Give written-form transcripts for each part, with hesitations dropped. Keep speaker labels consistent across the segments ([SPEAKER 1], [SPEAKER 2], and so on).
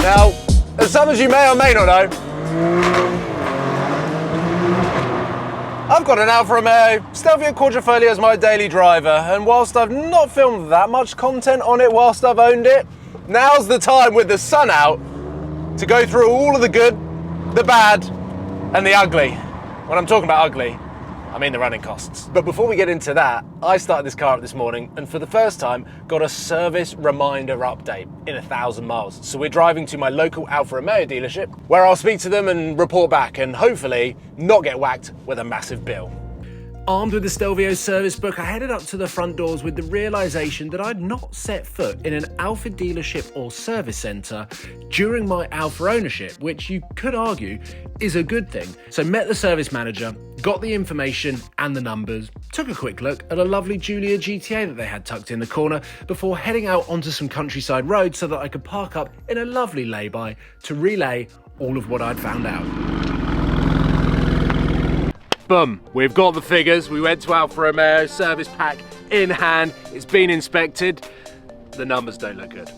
[SPEAKER 1] Now, as some as you may or may not know, I've got an Alfa Romeo Stelvio Quadrifoglio as my daily driver, and whilst I've not filmed that much content on it whilst I've owned it, now's the time with the sun out to go through all of the good, the bad, and the ugly. When I'm talking about ugly, I mean the running costs. But before we get into that, I started this car up this morning and for the first time got a service reminder update in 1,000 miles. So we're driving to my local Alfa Romeo dealership where I'll speak to them and report back and hopefully not get whacked with a massive bill. Armed with the Stelvio service book, I headed up to the front doors with the realisation that I'd not set foot in an Alfa dealership or service centre during my Alfa ownership, which you could argue is a good thing. So met the service manager, got the information and the numbers, took a quick look at a lovely Giulia GTA that they had tucked in the corner before heading out onto some countryside roads so that I could park up in a lovely lay-by to relay all of what I'd found out. Boom, we've got the figures. We went to Alfa Romeo, service pack in hand. It's been inspected. The numbers don't look good.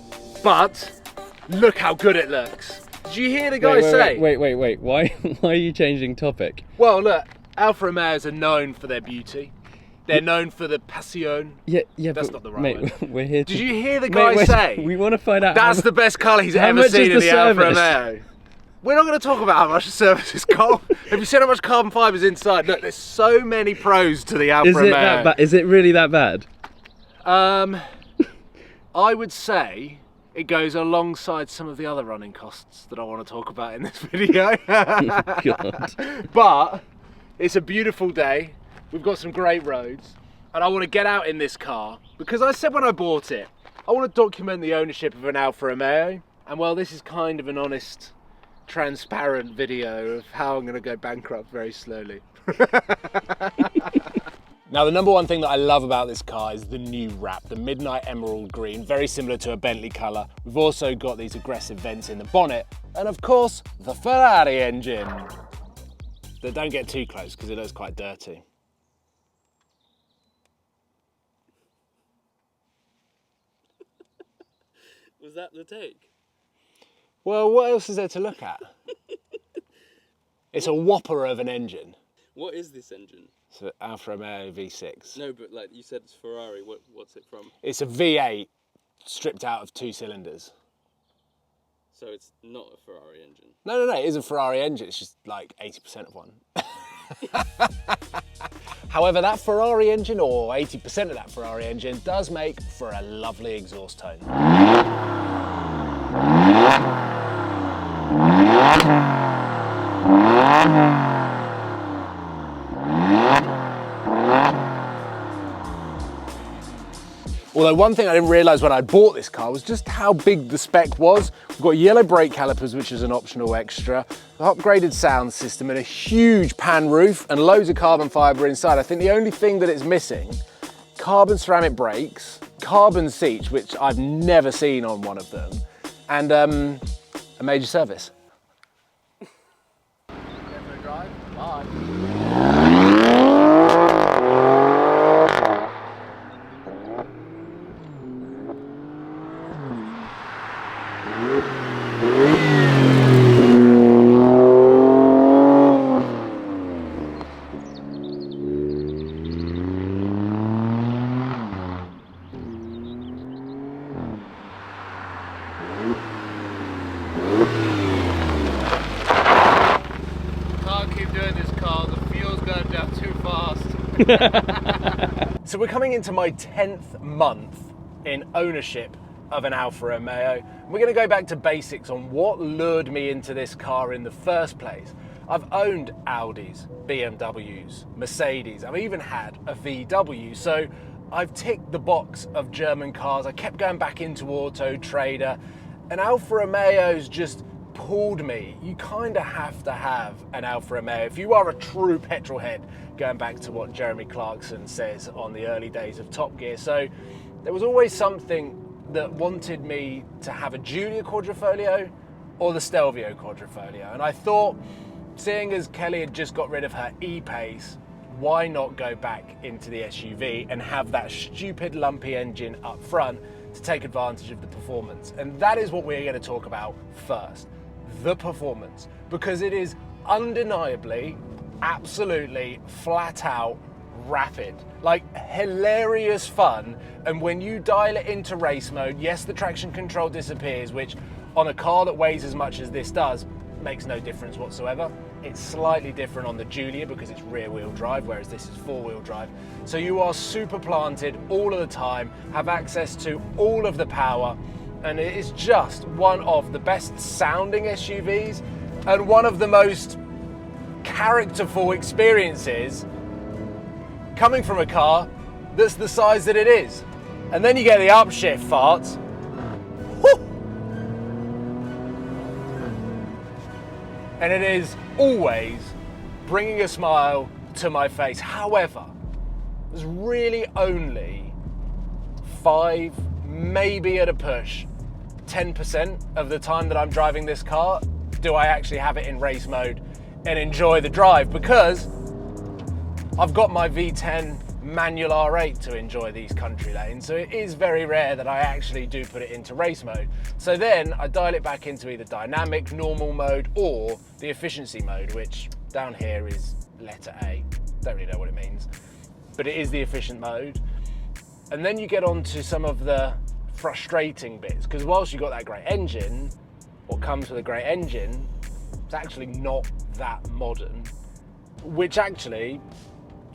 [SPEAKER 1] But look how good it looks. Did you hear the guy say?
[SPEAKER 2] Wait. Why are you changing topic?
[SPEAKER 1] Well, look, Alfa Romeos are known for their beauty. They're known for the passion.
[SPEAKER 2] Yeah,
[SPEAKER 1] that's not the right word.
[SPEAKER 2] We're here to...
[SPEAKER 1] Did you hear the guy say?
[SPEAKER 2] We want to find out.
[SPEAKER 1] That's the best colour he's ever seen in the Alfa Romeo. We're not going to talk about how much the service is cold. Have you seen how much carbon fibre is inside? Look, there's so many pros to the Alfa Romeo.
[SPEAKER 2] Is it really that bad?
[SPEAKER 1] I would say it goes alongside some of the other running costs that I want to talk about in this video.
[SPEAKER 2] Oh, God.
[SPEAKER 1] But it's a beautiful day. We've got some great roads. And I want to get out in this car because I said when I bought it, I want to document the ownership of an Alfa Romeo. And well, this is kind of an honest, transparent video of how I'm going to go bankrupt very slowly. Now, the number one thing that I love about this car is the new wrap, the midnight emerald green, very similar to a Bentley colour. We've also got these aggressive vents in the bonnet, and of course, the Ferrari engine. But don't get too close because it looks quite dirty.
[SPEAKER 2] Was that the take?
[SPEAKER 1] Well, what else is there to look at? It's a whopper of an engine.
[SPEAKER 2] What is this engine?
[SPEAKER 1] It's an Alfa Romeo V6.
[SPEAKER 2] No, but like you said, it's Ferrari. What's it from?
[SPEAKER 1] It's a V8 stripped out of 2 cylinders.
[SPEAKER 2] So it's not a Ferrari engine?
[SPEAKER 1] No, it is a Ferrari engine. It's just like 80% of one. However, that Ferrari engine, or 80% of that Ferrari engine, does make for a lovely exhaust tone. Although one thing I didn't realise when I bought this car was just how big the spec was. We've got yellow brake calipers, which is an optional extra, an upgraded sound system and a huge pan roof and loads of carbon fibre inside. I think the only thing that it's missing, carbon ceramic brakes, carbon seats, which I've never seen on one of them, and a major service. Go for a drive. Bye. Can't keep doing this, car. The fuel's going down too fast. So we're coming into my 10th month in ownership of an Alfa Romeo. We're going to go back to basics on what lured me into this car in the first place. I've owned Audis, BMWs, Mercedes. I've even had a VW. So I've ticked the box of German cars. I kept going back into Auto Trader, and Alfa Romeo's just pulled me. You kind of have to have an Alfa Romeo if you are a true petrol head, going back to what Jeremy Clarkson says on the early days of Top Gear. So there was always something that wanted me to have a Giulia Quadrifoglio or the Stelvio Quadrifoglio. And I thought, seeing as Kelly had just got rid of her E-Pace, why not go back into the SUV and have that stupid lumpy engine up front to take advantage of the performance. And that is what we're going to talk about first, the performance, because it is undeniably, absolutely, flat out rapid, like hilarious fun. And when you dial it into race mode, yes, the traction control disappears, which on a car that weighs as much as this does, makes no difference whatsoever. It's slightly different on the Julia because it's rear wheel drive, whereas this is four wheel drive. So you are super planted all of the time, have access to all of the power, and it is just one of the best sounding SUVs and one of the most characterful experiences coming from a car that's the size that it is. And then you get the upshift farts. Woo! And it is always bringing a smile to my face. However, there's really only 5, maybe at a push, 10% of the time that I'm driving this car do I actually have it in race mode and enjoy the drive, because I've got my V10 manual R8 to enjoy these country lanes, so it is very rare that I actually do put it into race mode. So then I dial it back into either dynamic, normal mode, or the efficiency mode, which down here is letter A. Don't really know what it means, but it is the efficient mode. And then you get on to some of the frustrating bits, because whilst you've got that great engine, what comes with a great engine, it's actually not that modern, which actually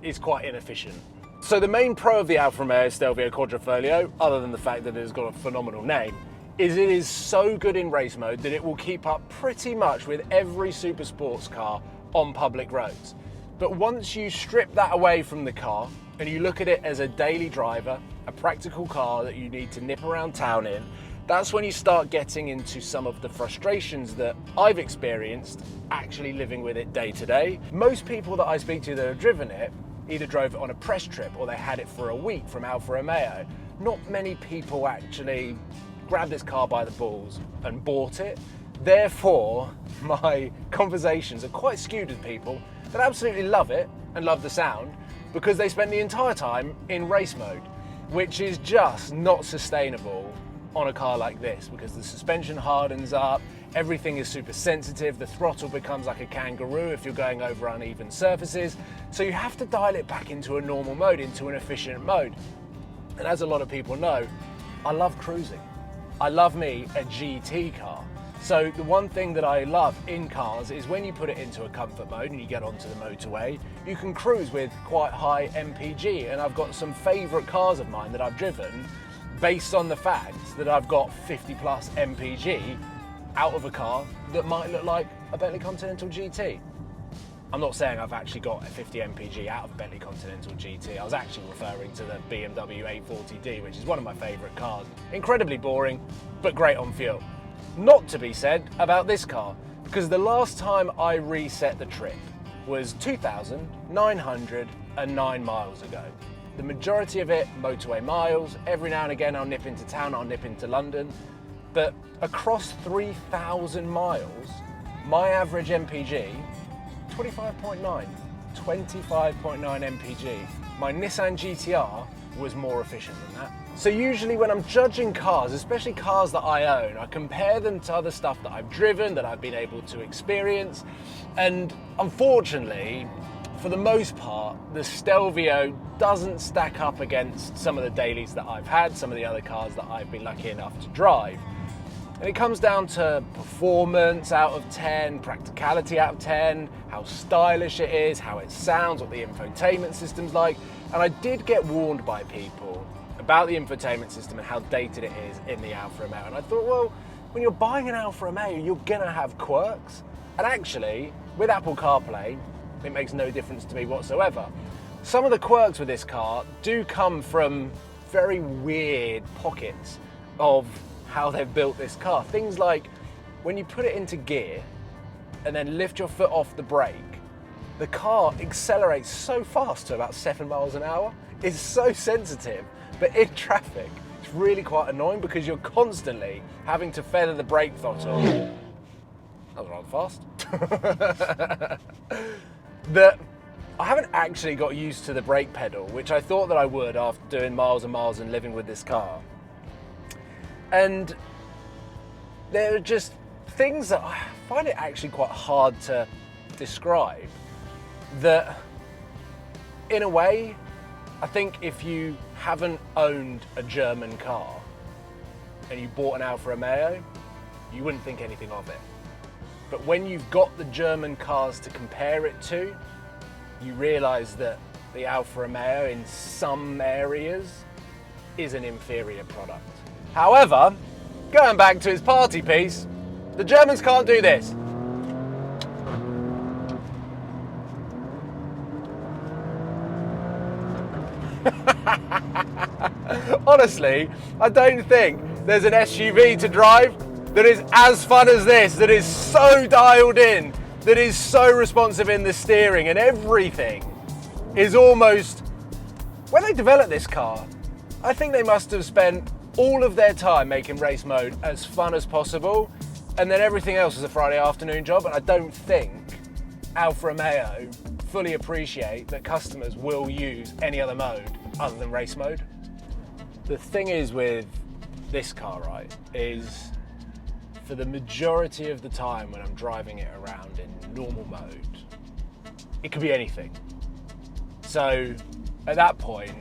[SPEAKER 1] is quite inefficient. So the main pro of the Alfa Romeo Stelvio Quadrifoglio, other than the fact that it has got a phenomenal name, is it is so good in race mode that it will keep up pretty much with every super sports car on public roads. But once you strip that away from the car and you look at it as a daily driver, a practical car that you need to nip around town in, that's when you start getting into some of the frustrations that I've experienced actually living with it day to day. Most people that I speak to that have driven it either drove it on a press trip or they had it for a week from Alfa Romeo. Not many people actually grabbed this car by the balls and bought it. Therefore, my conversations are quite skewed with people that absolutely love it and love the sound because they spent the entire time in race mode, which is just not sustainable on a car like this, because the suspension hardens up, everything is super sensitive, the throttle becomes like a kangaroo if you're going over uneven surfaces, so you have to dial it back into a normal mode, into an efficient mode. And as a lot of people know, I love cruising. I love me a GT car. So the one thing that I love in cars is when you put it into a comfort mode and you get onto the motorway, you can cruise with quite high MPG, and I've got some favourite cars of mine that I've driven based on the fact that I've got 50 plus MPG out of a car that might look like a Bentley Continental GT. I'm not saying I've actually got a 50 MPG out of a Bentley Continental GT. I was actually referring to the BMW 840D, which is one of my favourite cars. Incredibly boring, but great on fuel. Not to be said about this car, because the last time I reset the trip was 2,909 miles ago. The majority of it, motorway miles. Every now and again I'll nip into town, I'll nip into London. But across 3,000 miles, my average MPG, 25.9 MPG. My Nissan GTR was more efficient than that. So usually when I'm judging cars, especially cars that I own, I compare them to other stuff that I've driven, that I've been able to experience. And unfortunately, for the most part, the Stelvio doesn't stack up against some of the dailies that I've had, some of the other cars that I've been lucky enough to drive. And it comes down to performance out of 10, practicality out of 10, how stylish it is, how it sounds, what the infotainment system's like. And I did get warned by people about the infotainment system and how dated it is in the Alfa Romeo. And I thought, well, when you're buying an Alfa Romeo, you're gonna have quirks. And actually, with Apple CarPlay, it makes no difference to me whatsoever. Some of the quirks with this car do come from very weird pockets of how they've built this car. Things like when you put it into gear and then lift your foot off the brake, the car accelerates so fast to about 7 miles an hour. It's so sensitive, but in traffic, it's really quite annoying because you're constantly having to feather the brake throttle. That was rather fast. That I haven't actually got used to the brake pedal, which I thought that I would after doing miles and miles and living with this car. And there are just things that I find it actually quite hard to describe, that in a way, I think if you haven't owned a German car and you bought an Alfa Romeo, you wouldn't think anything of it. But when you've got the German cars to compare it to, you realise that the Alfa Romeo in some areas is an inferior product. However, going back to his party piece, the Germans can't do this. Honestly, I don't think there's an SUV to drive that is as fun as this, that is so dialed in, that is so responsive in the steering, and everything is almost... When they developed this car, I think they must have spent all of their time making race mode as fun as possible, and then everything else was a Friday afternoon job, and I don't think Alfa Romeo fully appreciate that customers will use any other mode other than race mode. The thing is with this car, right, is for the majority of the time when I'm driving it around in normal mode, it could be anything. So at that point,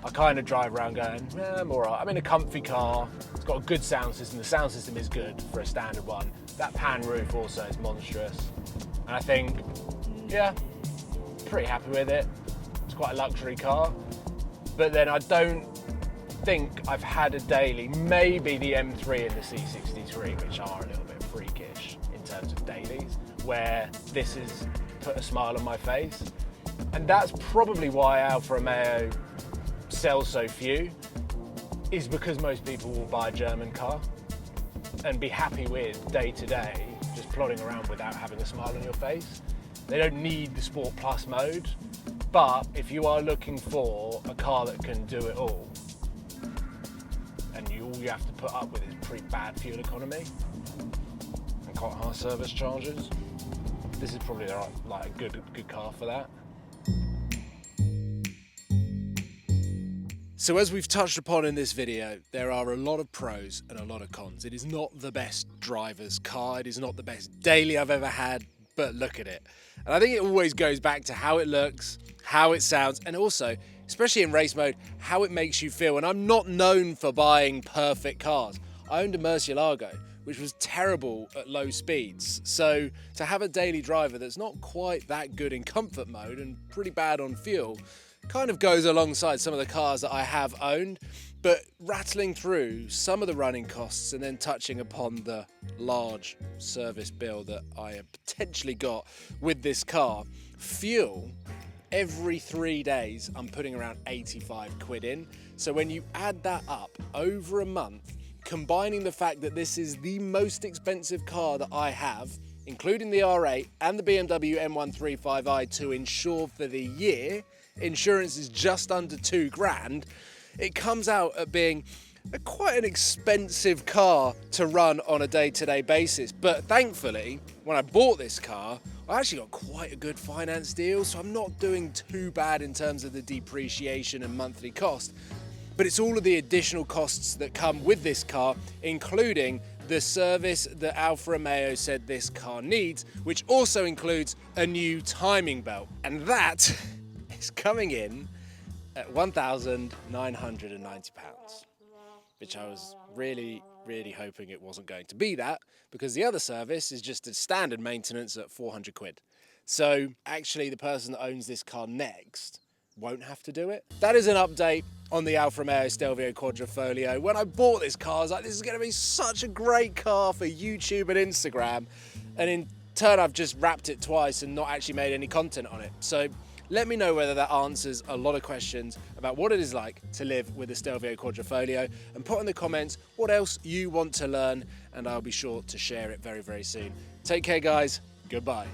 [SPEAKER 1] I kind of drive around going, yeah, I'm all right. I'm in a comfy car. It's got a good sound system. The sound system is good for a standard one. That pan roof also is monstrous. And I think, yeah, pretty happy with it. It's quite a luxury car. But then I don't think I've had a daily, maybe the M3 and the C63, which are a little bit freakish in terms of dailies, where this has put a smile on my face. And that's probably why Alfa Romeo sells so few, is because most people will buy a German car and be happy with day to day, just plodding around without having a smile on your face. They don't need the Sport Plus mode, but if you are looking for a car that can do it all, and all you have to put up with is pretty bad fuel economy and quite high service charges, this is probably like a good car for that. So as we've touched upon in this video, there are a lot of pros and a lot of cons. It is not the best driver's car, it is not the best daily I've ever had, but look at it. And I think it always goes back to how it looks, how it sounds, and also, especially in race mode, how it makes you feel. And I'm not known for buying perfect cars. I owned a Murcielago, which was terrible at low speeds. So to have a daily driver that's not quite that good in comfort mode and pretty bad on fuel, kind of goes alongside some of the cars that I have owned. But rattling through some of the running costs and then touching upon the large service bill that I have potentially got with this car, fuel, every 3 days I'm putting around 85 quid in. So when you add that up over a month, combining the fact that this is the most expensive car that I have, including the R8 and the BMW M135i to insure for the year, insurance is just under 2 grand, it comes out at being quite an expensive car to run on a day-to-day basis. But thankfully, when I bought this car, I actually got quite a good finance deal, so I'm not doing too bad in terms of the depreciation and monthly cost. But it's all of the additional costs that come with this car, including the service that Alfa Romeo said this car needs, which also includes a new timing belt. And that is coming in at £1,990, which I was really hoping it wasn't going to be that, because the other service is just a standard maintenance at 400 quid. So actually the person that owns this car next won't have to do it. That is an update on the Alfa Romeo Stelvio Quadrifoglio. When I bought this car, I was like, this is going to be such a great car for YouTube and Instagram. And in turn, I've just wrapped it twice and not actually made any content on it. So let me know whether that answers a lot of questions about what it is like to live with the Stelvio Quadrifoglio, and put in the comments what else you want to learn, and I'll be sure to share it very soon. Take care, guys. Goodbye.